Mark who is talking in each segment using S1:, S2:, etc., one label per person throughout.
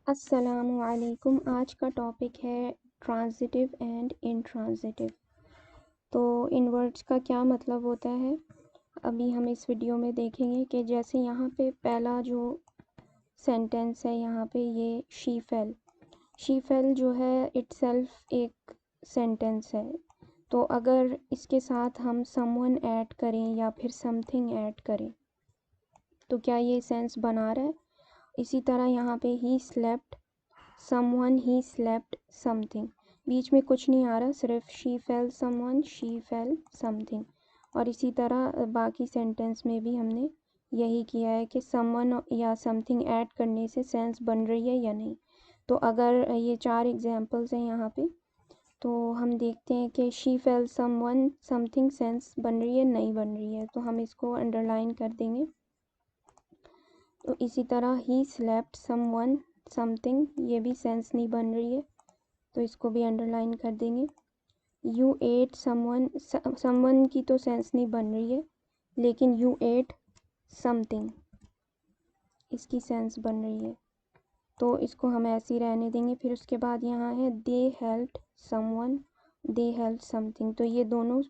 S1: السلام علیکم۔ آج کا ٹاپک ہے ٹرانزٹیو اینڈ انٹرانزٹیو۔ تو ان ورڈز کا کیا مطلب ہوتا ہے ابھی ہم اس ویڈیو میں دیکھیں گے کہ جیسے یہاں پہ پہلا جو سینٹینس ہے یہاں پہ یہ شی فیل جو ہے اٹ سیلف ایک سینٹینس ہے، تو اگر اس کے ساتھ ہم سم ون ایڈ کریں یا پھر سم تھنگ ایڈ کریں تو کیا یہ سینس بنا رہا ہے؟ اسی طرح یہاں پہ ہی سلیپٹ سم ون، ہی سلیپٹ سم تھنگ، بیچ میں کچھ نہیں آ رہا، صرف شی فیل سم ون، شی فیل سم تھنگ۔ اور اسی طرح باقی سینٹینس میں بھی ہم نے یہی کیا ہے کہ سم ون یا سم تھنگ ایڈ کرنے سے سینس بن رہی ہے یا نہیں۔ تو اگر یہ 4 ایگزامپلس ہیں یہاں پہ، تو ہم دیکھتے ہیں کہ she feel someone something sense بن رہی ہے نہیں بن رہی ہے، تو ہم اس کو انڈر لائن کر دیں گے۔ تو اسی طرح ہی slept someone something, یہ بھی سینس نہیں بن رہی ہے، تو اس کو بھی انڈر لائن کر دیں گے۔ یو ایٹ سم ون کی تو سینس نہیں بن رہی ہے، لیکن یو ایٹ سم تھنگ اس کی سینس بن رہی ہے، تو اس کو ہم ایسے ہی رہنے دیں گے۔ پھر اس کے بعد یہاں ہے دے ہیلپڈ سم ون، دے ہیلپڈ سم تھنگ، تو یہ دونوں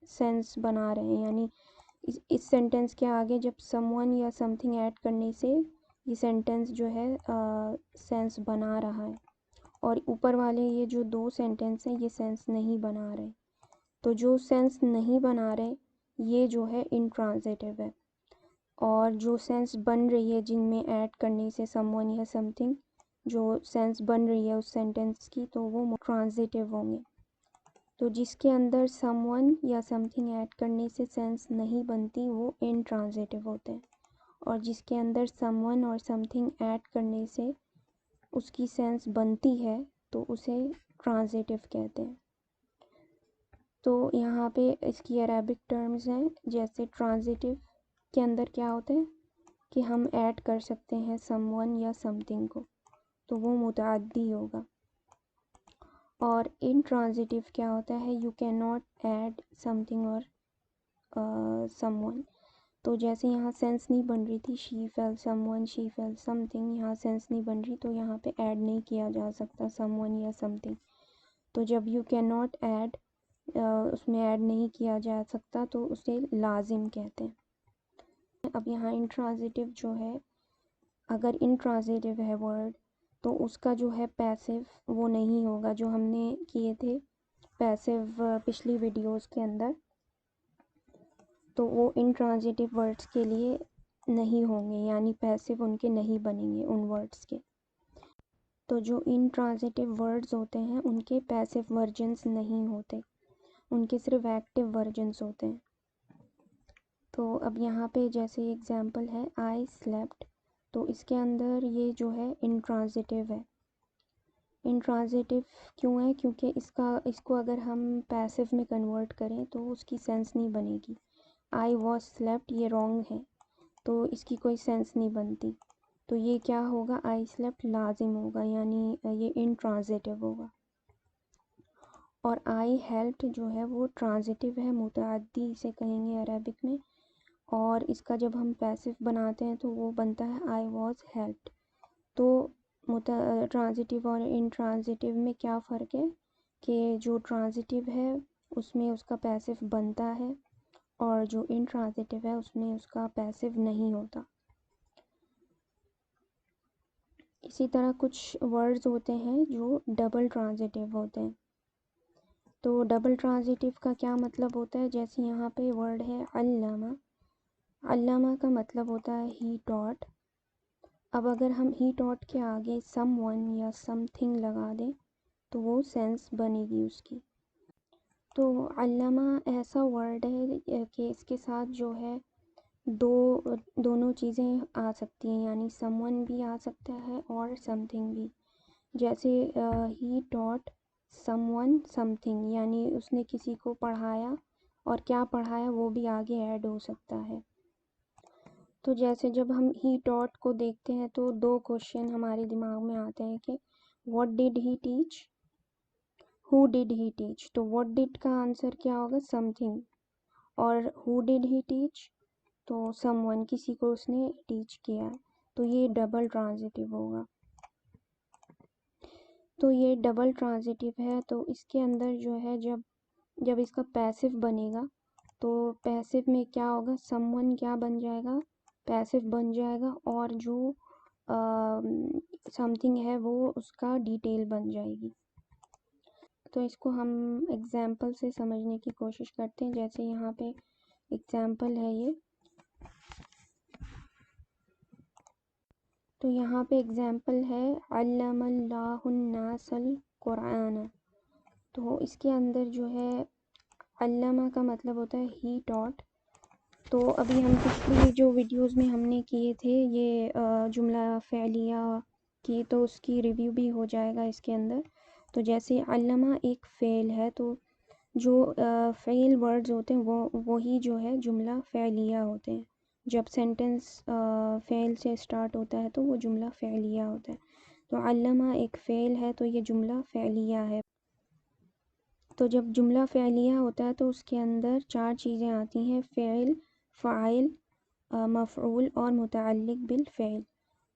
S1: سینس بنا رہے ہیں، یعنی اس سینٹینس کے آگے جب سم ون یا سم تھنگ ایڈ کرنے سے یہ سینٹینس جو ہے سینس بنا رہا ہے، اور اوپر والے یہ جو 2 سینٹینس ہیں یہ سینس نہیں بنا رہے، تو جو سینس نہیں بنا رہے یہ جو ہے انٹرانزٹیو ہے، اور جو سینس بن رہی ہے جن میں ایڈ کرنے سے سم ون یا سم تھنگ جو سینس بن رہی ہے اس سینٹینس کی، تو وہ ٹرانزٹیو ہوں گے۔ تو جس کے اندر سم ون یا سم تھنگ ایڈ کرنے سے سینس نہیں بنتی وہ انٹرانزٹیو ہوتے ہیں، اور جس کے اندر سم ون اور سم تھنگ ایڈ کرنے سے اس کی سینس بنتی ہے تو اسے ٹرانزٹیو کہتے ہیں۔ تو یہاں پہ اس کی عربک ٹرمز ہیں، جیسے ٹرانزٹیو کے اندر کیا ہوتا ہے کہ ہم ایڈ کر سکتے ہیں سم ون یا سم تھنگ کو، تو وہ متعدی ہوگا۔ اور انٹرانزٹیو کیا ہوتا ہے، you can not add something or some one, تو جیسے یہاں سینس نہیں بن رہی تھی شی فیل سم ون، شی فیل سم تھنگ، یہاں سینس نہیں بن رہی تو یہاں پہ ایڈ نہیں کیا جا سکتا سم ون یا سم تھنگ، تو جب یو کین ناٹ ایڈ اس میں ایڈ نہیں کیا جا سکتا تو اسے لازم کہتے ہیں۔ اب یہاں انٹرانزٹیو جو ہے، اگر انٹرانزٹیو ہے ورڈ تو اس کا جو ہے پیسو وہ نہیں ہوگا، جو ہم نے کیے تھے پیسو پچھلی ویڈیوز کے اندر، تو وہ انٹرانزٹیو ورڈز کے لیے نہیں ہوں گے، یعنی پیسو ان کے نہیں بنیں گے ان ورڈز کے۔ تو جو انٹرانزٹیو ورڈز ہوتے ہیں ان کے پیسو ورژنس نہیں ہوتے، ان کے صرف ایکٹیو ورژنس ہوتے ہیں۔ تو اب یہاں پہ جیسے ایگزامپل ہے آئی سلیپٹ، تو اس کے اندر یہ جو ہے انٹرانزٹیو ہے۔ انٹرانزٹیو کیوں ہے؟ کیونکہ اس کو اگر ہم پیسو میں کنورٹ کریں تو اس کی سینس نہیں بنے گی۔ آئی واز سلیپٹ یہ رانگ ہے، تو اس کی کوئی سینس نہیں بنتی، تو یہ کیا ہوگا، آئی سلیپٹ لازم ہوگا، یعنی یہ انٹرانزٹیو ہوگا۔ اور آئی ہیلپڈ جو ہے وہ ٹرانزٹیو ہے، متعدی اسے کہیں گے عربک میں، اور اس کا جب ہم پیسو بناتے ہیں تو وہ بنتا ہے آئی واز ہیلپڈ۔ تو ٹرانزٹیو اور انٹرانزٹیو میں کیا فرق ہے کہ جو ٹرانزٹیو ہے اس میں اس کا پیسو بنتا ہے، اور جو انٹرانزٹیو ہے اس میں اس کا پیسو نہیں ہوتا۔ اسی طرح کچھ ورڈز ہوتے ہیں جو ڈبل ٹرانزٹیو ہوتے ہیں، تو ڈبل ٹرانزٹیو کا کیا مطلب ہوتا ہے، جیسے یہاں پہ ورڈ ہے علامہ، علامہ کا مطلب ہوتا ہے ہی ٹاٹ۔ اب اگر ہم ہی ٹاٹ کے آگے سم ون یا سم تھنگ لگا دیں تو وہ سینس بنے گی اس کی۔ تو علامہ ایسا ورڈ ہے کہ اس کے ساتھ جو ہے دونوں چیزیں آ سکتی ہیں، یعنی سم ون بھی آ سکتا ہے اور سم تھنگ بھی، جیسے ہی ٹاٹ سم ون سم تھنگ، یعنی اس نے کسی کو پڑھایا، اور کیا پڑھایا وہ بھی آگے ایڈ ہو سکتا ہے۔ تو جیسے جب ہم ہی ٹاٹ کو دیکھتے ہیں تو 2 کوشچن ہمارے دماغ میں آتے ہیں کہ what did he teach, how did he teach, تو واٹ ڈڈ کا آنسر کیا ہوگا، سم تھنگ، اور ہو ڈڈ ہی ٹیچ تو سم ون، کسی کو اس نے ٹیچ کیا ہے، تو یہ ڈبل ٹرانزٹیو ہوگا۔ تو یہ ڈبل ٹرانزٹیو ہے، تو اس کے اندر جو ہے جب اس کا پیسو بنے گا تو پیسو میں کیا ہوگا، سم ون کیا بن جائے گا، پیسو بن جائے گا، اور جو سم تھنگ ہے وہ اس کا ڈیٹیل بن جائے گی۔ تو اس کو ہم ایگزامپل سے سمجھنے کی کوشش کرتے ہیں، جیسے یہاں پہ ایگزامپل ہے یہ، تو یہاں پہ ایگزامپل ہے علم اللہ الناس القرآن، تو اس کے اندر جو ہے علامہ کا مطلب ہوتا ہے ہی ٹاٹ۔ تو ابھی ہم پچھلی جو ویڈیوز میں ہم نے کیے تھے یہ جملہ فعلیہ کی، تو اس کی ریویو بھی ہو جائے گا اس کے اندر۔ تو جیسے علامہ ایک فعل ہے، تو جو فعل ورڈز ہوتے ہیں وہی جو ہے جملہ فعلیہ ہوتے ہیں۔ جب سینٹنس فعل سے اسٹارٹ ہوتا ہے تو وہ جملہ فعلیہ ہوتا ہے۔ تو علامہ ایک فعل ہے تو یہ جملہ فعلیہ ہے۔ تو جب جملہ فعلیہ ہوتا ہے تو اس کے اندر 4 چیزیں آتی ہیں، فعل، فاعل، مفعول اور متعلق بالفعل۔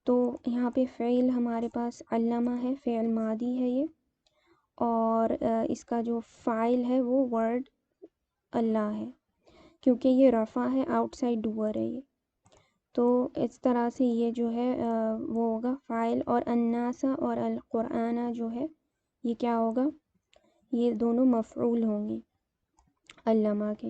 S1: تو یہاں پہ فعل ہمارے پاس علامہ ہے، فعل ماضی ہے یہ، اور اس کا جو فاعل ہے وہ ورڈ اللہ ہے، کیونکہ یہ رفع ہے، آؤٹ سائڈ ڈوور ہے یہ۔ تو اس طرح سے یہ جو ہے وہ ہوگا فاعل، اور الناس اور القرآن جو ہے یہ کیا ہوگا، یہ دونوں مفعول ہوں گے علامہ کے۔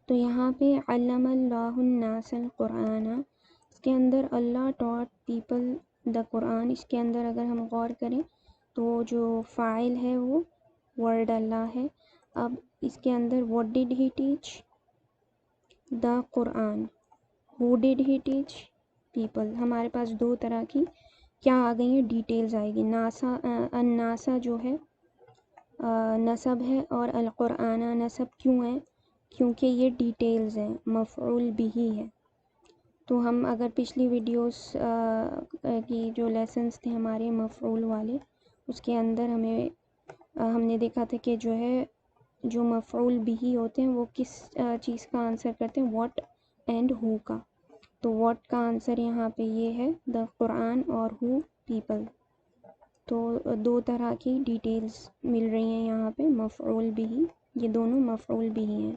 S1: تو یہاں پہ علم اللہ الناس القرآن، اس کے اندر اللہ ٹاٹ پیپل دا قرآن، اس کے اندر اگر ہم غور کریں تو جو فاعل ہے وہ ورڈ اللہ ہے۔ اب اس کے اندر what did he teach the Quran, who did he teach people، ہمارے پاس 2 طرح کی کیا آ گئی ہیں، ڈیٹیلز آئے گی۔ ناسا الناسا جو ہے نسب ہے، اور القرآن نسب کیوں ہے، کیونکہ یہ ڈیٹیلز ہیں، مفعول بھی ہے۔ تو ہم اگر پچھلی ویڈیوز کی جو لیسنز تھے ہمارے مفعول والے، اس کے اندر ہم نے دیکھا تھا کہ جو ہے جو مفعول بھی ہوتے ہیں وہ کس چیز کا آنسر کرتے ہیں، واٹ اینڈ ہو کا۔ تو واٹ کا آنسر یہاں پہ یہ ہے دا قرآن، اور ہو پیپل۔ تو 2 طرح کی ڈیٹیلز مل رہی ہیں یہاں پہ، مفعول بھی، یہ دونوں مفعول بھی ہیں۔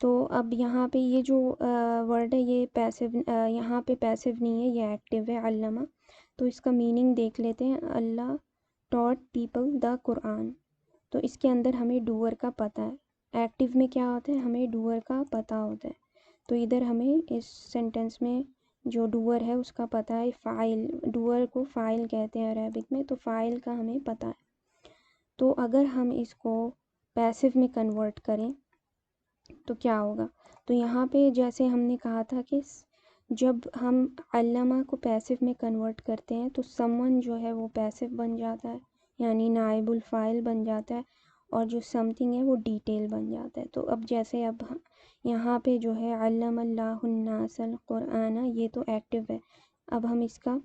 S1: تو اب یہاں پہ یہ جو ورڈ ہے یہ پیسو، یہاں پہ پیسو نہیں ہے، یہ ایکٹیو ہے علامہ۔ تو اس کا میننگ دیکھ لیتے ہیں، اللہ ٹاٹ پیپل دا قرآن، تو اس کے اندر ہمیں ڈوور کا پتہ ہے۔ ایکٹیو میں کیا ہوتا ہے، ہمیں ڈوور کا پتہ ہوتا ہے، تو ادھر ہمیں اس سینٹنس میں جو ڈوور ہے اس کا پتہ ہے، فاعل، ڈوور کو فاعل کہتے ہیں عربک میں، تو فاعل کا ہمیں پتہ ہے۔ تو اگر ہم اس کو پیسو میں کنورٹ کریں تو کیا ہوگا، تو یہاں پہ جیسے ہم نے کہا تھا کہ جب ہم علامہ کو پیسو میں کنورٹ کرتے ہیں تو سم ون جو ہے وہ پیسو بن جاتا ہے، یعنی نائب الفاعل بن جاتا ہے، اور جو سم تھنگ ہے وہ ڈیٹیل بن جاتا ہے۔ تو اب جیسے اب یہاں پہ جو ہے علم اللہ الناس القرآن، یہ تو ایکٹیو ہے، اب ہم اس کا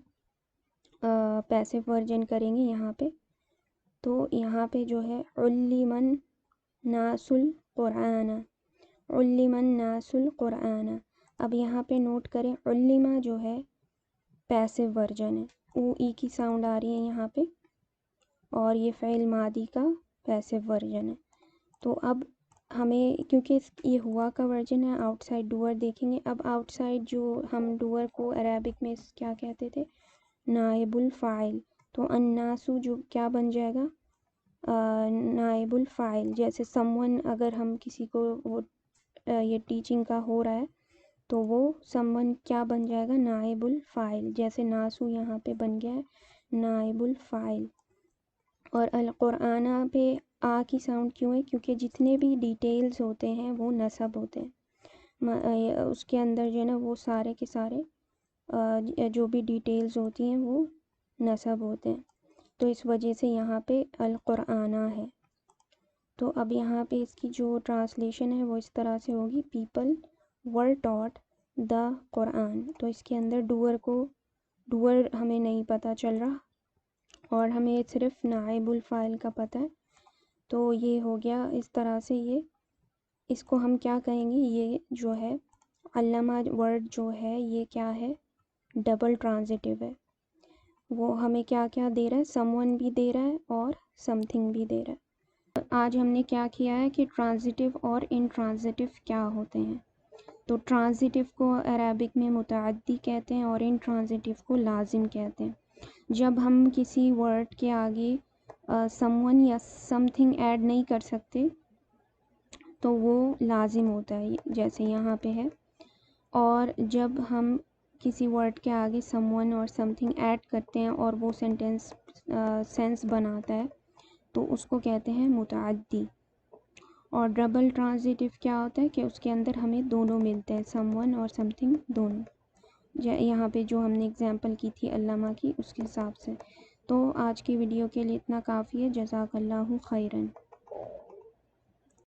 S1: پیسو ورژن کریں گے یہاں پہ، تو یہاں پہ جو ہے علم الناس القرآن، علم الناس القرآن۔ اب یہاں پہ نوٹ کریں علمہ جو ہے پیسو ورژن ہے، او ای کی ساؤنڈ آ رہی ہے یہاں پہ، اور یہ فعل ماضی کا پیسو ورژن ہے۔ تو اب ہمیں کیونکہ یہ ہوا کا ورژن ہے، آؤٹ سائڈ ڈوور دیکھیں گے۔ اب آؤٹ سائڈ جو ہم ڈوور کو عربک میں کیا کہتے تھے، نائب الفاعل، تو الناسو جو کیا بن جائے گا، نائب الفاعل۔ جیسے سم ون، اگر ہم کسی کو وہ یہ ٹیچنگ کا ہو رہا ہے تو وہ سم ون کیا بن جائے گا، نائب الفاعل، جیسے ناسو یہاں پہ بن گیا ہے نائب الفاعل۔ اور القرآن پہ آ کی ساؤنڈ کیوں ہے، کیونکہ جتنے بھی ڈیٹیلز ہوتے ہیں وہ نسب ہوتے ہیں، اس کے اندر جو ہے نا وہ سارے کے سارے جو بھی ڈیٹیلز ہوتی ہیں وہ نسب ہوتے ہیں، تو اس وجہ سے یہاں پہ القرآن ہے۔ تو اب یہاں پہ اس کی جو ٹرانسلیشن ہے وہ اس طرح سے ہوگی، پیپل ور ٹاٹ دا قرآن۔ تو اس کے اندر ڈوور ہمیں نہیں پتہ چل رہا، اور ہمیں صرف نائب الفاعل کا پتہ ہے، تو یہ ہو گیا اس طرح سے۔ یہ اس کو ہم کیا کہیں گے، یہ جو ہے علامہ ورڈ جو ہے یہ کیا ہے، ڈبل ٹرانزٹیو ہے۔ وہ ہمیں کیا کیا دے رہا ہے، سم ون بھی دے رہا ہے اور سم تھنگ بھی دے رہا ہے۔ آج ہم نے کیا کیا ہے کہ ٹرانزٹیو اور انٹرانزٹیو کیا ہوتے ہیں۔ تو ٹرانزٹیو کو عربک میں متعدی کہتے ہیں اور انٹرانزٹیو کو لازم کہتے ہیں۔ جب ہم کسی ورڈ کے آگے سم ون یا سم تھنگ ایڈ نہیں کر سکتے تو وہ لازم ہوتا ہے، جیسے یہاں پہ ہے۔ اور جب ہم کسی ورڈ کے آگے سم ون اور سم تھنگ ایڈ کرتے ہیں اور وہ سینس بناتا ہے تو اس کو کہتے ہیں متعدی۔ اور ڈبل ٹرانزٹیو کیا ہوتا ہے کہ اس کے اندر ہمیں دونوں ملتے ہیں، سم ون اور سم تھنگ دونوں۔ یہاں پہ جو ہم نے اگزامپل کی تھی علامہ کی، اس کے حساب سے۔ تو آج کی ویڈیو کے لیے اتنا کافی ہے۔ جزاک اللہ خیرن۔